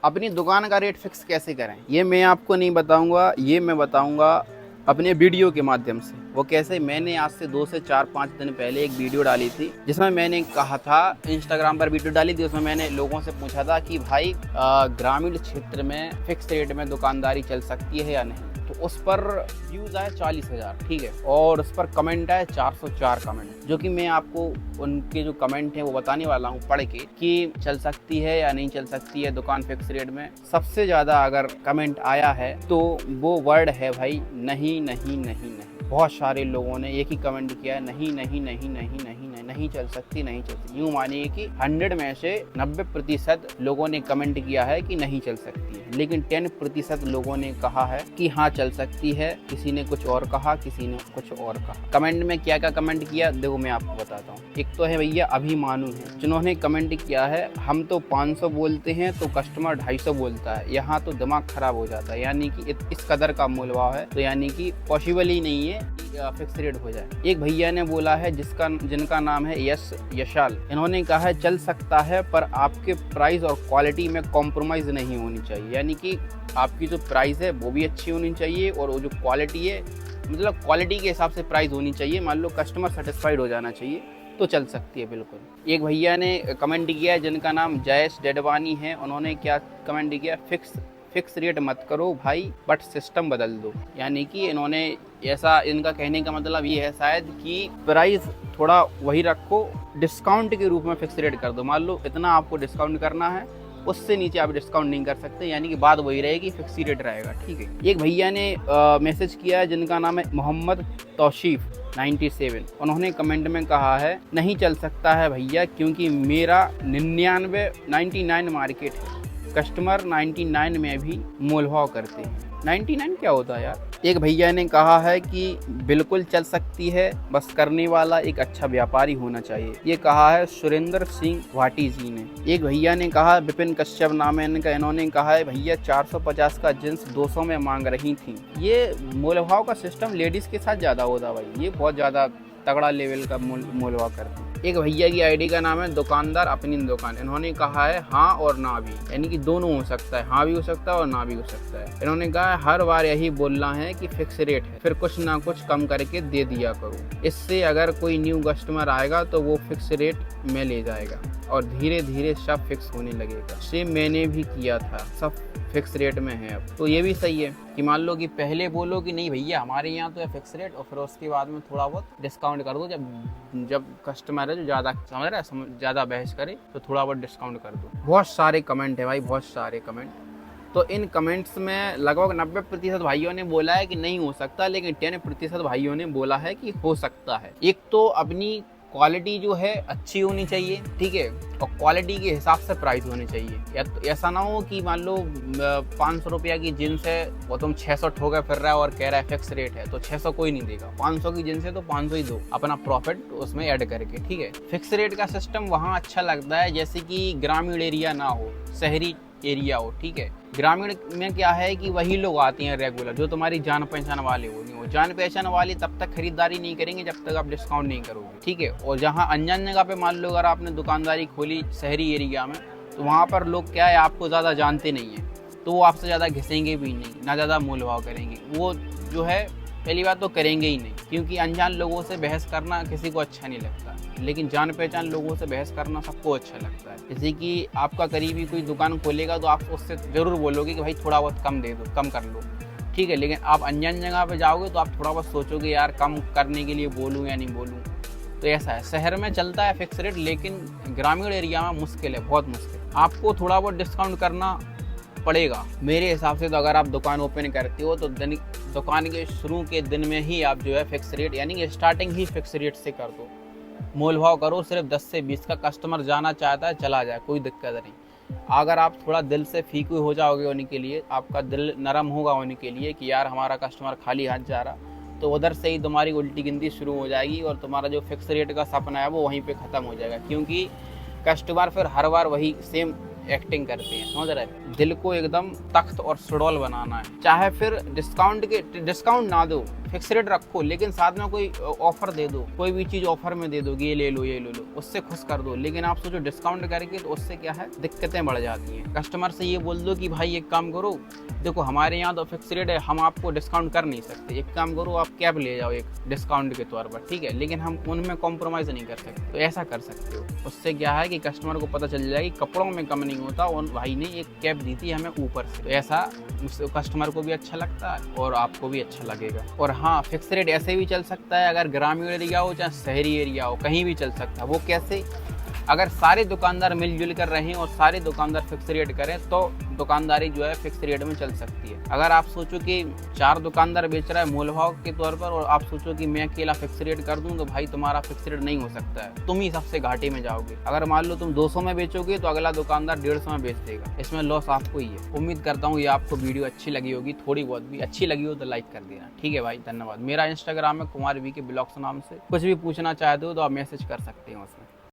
अपनी दुकान का रेट फिक्स कैसे करें ये मैं आपको नहीं बताऊंगा, ये मैं बताऊंगा अपने वीडियो के माध्यम से। वो कैसे, मैंने आज से 2 से 4-5 दिन पहले एक वीडियो डाली थी जिसमें मैंने कहा था, इंस्टाग्राम पर वीडियो डाली थी, उसमें मैंने लोगों से पूछा था कि भाई ग्रामीण क्षेत्र में फिक्स रेट में दुकानदारी चल सकती है या नहीं। तो उस पर व्यूज़ आए 40,000, ठीक है, और उस पर कमेंट आए 404 कमेंट, जो कि मैं आपको उनके जो कमेंट हैं वो बताने वाला हूँ पढ़ के कि चल सकती है या नहीं चल सकती है दुकान फिक्स रेट में। सबसे ज़्यादा अगर कमेंट आया है तो वो वर्ड है भाई नहीं नहीं नहीं नहीं। बहुत सारे लोगों ने एक ही कमेंट किया है, नहीं नहीं नहीं नहीं नहीं नहीं नहीं चल सकती, नहीं चल सकती। यूँ मानिए कि 100 में से 90% लोगों ने कमेंट किया है कि नहीं चल सकती है, लेकिन 10% लोगों ने कहा है कि हाँ चल सकती है। किसी ने कुछ और कहा, किसी ने कुछ और कहा। कमेंट में क्या क्या कमेंट किया देखो मैं आपको बताता हूँ। एक तो है भैया अभिमानु है, जिन्होंने कमेंट किया है हम तो 500 बोलते हैं तो कस्टमर 250 बोलता है, यहाँ तो दिमाग खराब हो जाता है। यानी कि इस कदर का मूल्य भाव है, तो यानी कि पॉसिबल ही नहीं है फिक्स रेट हो जाए। एक भैया ने बोला है जिनका नाम है यशाल, इन्होंने कहा है चल सकता है पर आपके प्राइस और क्वालिटी में कॉम्प्रोमाइज़ नहीं होनी चाहिए। यानी कि आपकी जो प्राइस है वो भी अच्छी होनी चाहिए और वो जो क्वालिटी है, मतलब क्वालिटी के हिसाब से प्राइस होनी चाहिए। मान लो कस्टमर सेटिस्फाइड हो जाना चाहिए तो चल सकती है बिल्कुल। एक भैया ने कमेंट किया है जिनका नाम जयेश डेडवानी है, उन्होंने क्या कमेंट किया, फिक्स रेट मत करो भाई बट सिस्टम बदल दो। यानी कि इन्होंने ऐसा, इनका कहने का मतलब ये है शायद कि प्राइस थोड़ा वही रखो, डिस्काउंट के रूप में फिक्स रेट कर दो। मान लो इतना आपको डिस्काउंट करना है, उससे नीचे आप डिस्काउंट नहीं कर सकते, यानी कि बात वही रहेगी, फिक्स रेट रहेगा, ठीक है। एक भैया ने मैसेज किया है जिनका नाम है मोहम्मद तौशीफ 97, उन्होंने कमेंट में कहा है नहीं चल सकता है भैया क्योंकि मेरा 99 मार्केट है, कस्टमर 99 में भी मोल भाव करते हैं। 99 क्या होता है यार। एक भैया ने कहा है कि बिल्कुल चल सकती है, बस करने वाला एक अच्छा व्यापारी होना चाहिए, ये कहा है सुरेंद्र सिंह भाटी जी ने। एक भैया ने कहा, विपिन कश्यप नाम है इनका, इन्होंने कहा है भैया 450 का जींस 200 में मांग रही थी। ये मोल भाव का सिस्टम लेडीज़ के साथ ज़्यादा होता भाई, ये बहुत ज़्यादा तगड़ा लेवल का मोल भाव करते हैं। एक भैया की आईडी का नाम है दुकानदार अपनी दुकान, इन्होंने कहा है हाँ और ना भी, यानी कि दोनों हो सकता है, हाँ भी हो सकता है और ना भी हो सकता है। इन्होंने कहा है हर बार यही बोलना है कि फिक्स रेट है, फिर कुछ ना कुछ कम करके दे दिया करो, इससे अगर कोई न्यू कस्टमर आएगा तो वो फिक्स रेट में ले जाएगा और धीरे धीरे सब फिक्स होने लगेगा। सेम मैंने भी किया था, सब फिक्स रेट में है अब। तो ये भी सही है कि मान लो कि पहले बोलो कि नहीं भैया हमारे यहाँ तो है फिक्स रेट, और फिर उसके बाद में थोड़ा बहुत डिस्काउंट कर दो। जब कस्टमर है जो ज़्यादा समझ रहा है, ज़्यादा बहस करे तो थोड़ा बहुत डिस्काउंट कर दो। बहुत सारे कमेंट है भाई, बहुत सारे कमेंट। तो इन कमेंट्स में लगभग 90% भाइयों ने बोला है कि नहीं हो सकता, लेकिन 10% भाइयों ने बोला है कि हो सकता है। एक तो अपनी क्वालिटी जो है अच्छी होनी चाहिए, ठीक है, और क्वालिटी के हिसाब से प्राइस होनी चाहिए। या तो ऐसा ना हो कि मान लो 500 रुपया की जींस है वो तुम 600 ठोके फिर रहा है और कह रहा है फिक्स रेट है, तो 600 कोई नहीं देगा। 500 की जींस है तो 500 ही दो, अपना प्रॉफिट उसमें ऐड करके, ठीक है। फिक्स रेट का सिस्टम वहाँ अच्छा लगता है जैसे कि ग्रामीण एरिया ना हो, शहरी एरिया हो, ठीक है। ग्रामीण में क्या है कि वही लोग आते हैं रेगुलर जो तुम्हारी जान पहचान वाले हो। नहीं हो जान पहचान वाले तब तक खरीदारी नहीं करेंगे जब तक आप डिस्काउंट नहीं करोगे, ठीक है। और जहाँ अनजान जगह पे मान लो अगर आपने दुकानदारी खोली शहरी एरिया में, तो वहाँ पर लोग क्या है आपको ज़्यादा जानते नहीं हैं, तो वो आपसे ज़्यादा घिसेंगे भी नहीं, ना ज़्यादा मोल भाव करेंगे। वो जो है पहली बात तो करेंगे ही नहीं, क्योंकि अनजान लोगों से बहस करना किसी को अच्छा नहीं लगता, लेकिन जान पहचान लोगों से बहस करना सबको अच्छा लगता है। जैसे कि आपका करीबी कोई दुकान खोलेगा तो आप उससे ज़रूर बोलोगे कि भाई थोड़ा बहुत कम दे दो, कम कर लो, ठीक है। लेकिन आप अनजान जगह पे जाओगे तो आप थोड़ा बहुत सोचोगे यार कम करने के लिए बोलूँ या नहीं बोलूँ। तो ऐसा है, शहर में चलता है फिक्स रेट, लेकिन ग्रामीण एरिया में मुश्किल है, बहुत मुश्किल। आपको थोड़ा बहुत डिस्काउंट करना पड़ेगा मेरे हिसाब से। तो अगर आप दुकान ओपन करते हो तो दुकान के शुरू के दिन में ही आप जो है फिक्स रेट, यानी कि स्टार्टिंग ही फिक्स रेट से कर दो, मोल भाव करो सिर्फ 10 से 20 का। कस्टमर जाना चाहता है चला जाए, कोई दिक्कत नहीं। अगर आप थोड़ा दिल से फीके हो जाओगे होने के लिए, आपका दिल नरम होगा होने के लिए कि यार हमारा कस्टमर खाली हाथ जा रहा, तो उधर से ही तुम्हारी उल्टी गिनती शुरू हो जाएगी और तुम्हारा जो फिक्स रेट का सपना है वो वहीं पे ख़त्म हो जाएगा। क्योंकि कस्टमर फिर हर बार वही सेम एक्टिंग करते हैं, समझ रहे हैं। दिल को एकदम तख्त और सुडौल बनाना है, चाहे फिर डिस्काउंट ना दो, फिक्स रेट रखो, लेकिन साथ में कोई ऑफर दे दो, कोई भी चीज ऑफर में दे दो, ये ले लो ये ले लो, उससे खुश कर दो। लेकिन आप सोचो डिस्काउंट करके, तो उससे क्या है, दिक्कतें बढ़ जाती हैं। कस्टमर से ये बोल दो कि भाई एक काम करो, देखो हमारे यहाँ तो फिक्स रेट है, हम आपको डिस्काउंट कर नहीं सकते, एक काम करो आप कैब ले जाओ एक डिस्काउंट के तौर पर, ठीक है, लेकिन हम उनमें कॉम्प्रोमाइज़ नहीं कर सकते। तो ऐसा कर सकते हो, उससे क्या है कि कस्टमर को पता चल जाएगा कि कपड़ों में कम नहीं होता, और भाई ने एक कैब दी थी हमें ऊपर से। तो ऐसा कस्टमर को भी अच्छा लगता है और आपको भी अच्छा लगेगा। और हाँ, फिक्स रेट ऐसे भी चल सकता है, अगर ग्रामीण एरिया हो चाहे शहरी एरिया हो, कहीं भी चल सकता है। वो कैसे, अगर सारे दुकानदार मिलजुल कर रहे हैं और सारे दुकानदार फिक्स रेट करें, तो दुकानदारी जो है फिक्स रेट में चल सकती है। अगर आप सोचो कि 4 दुकानदार बेच रहा है मोल भाव के तौर पर, और आप सोचो कि मैं अकेला फिक्स रेट कर दूं, तो भाई तुम्हारा फिक्स रेट नहीं हो सकता है, तुम ही सबसे घाटे में जाओगे। अगर मान लो तुम 200 में बेचोगे, तो अगला दुकानदार 150 में बेच देगा, इसमें लॉस आपको ही है। उम्मीद करता हूँ ये आपको वीडियो अच्छी लगी होगी, थोड़ी बहुत भी अच्छी लगी हो तो लाइक कर देना, ठीक है भाई, धन्यवाद। मेरा इंस्टाग्राम है कुमार वी के ब्लॉग्स नाम से, कुछ भी पूछना चाहते हो तो आप मैसेज कर सकते हो उसमें।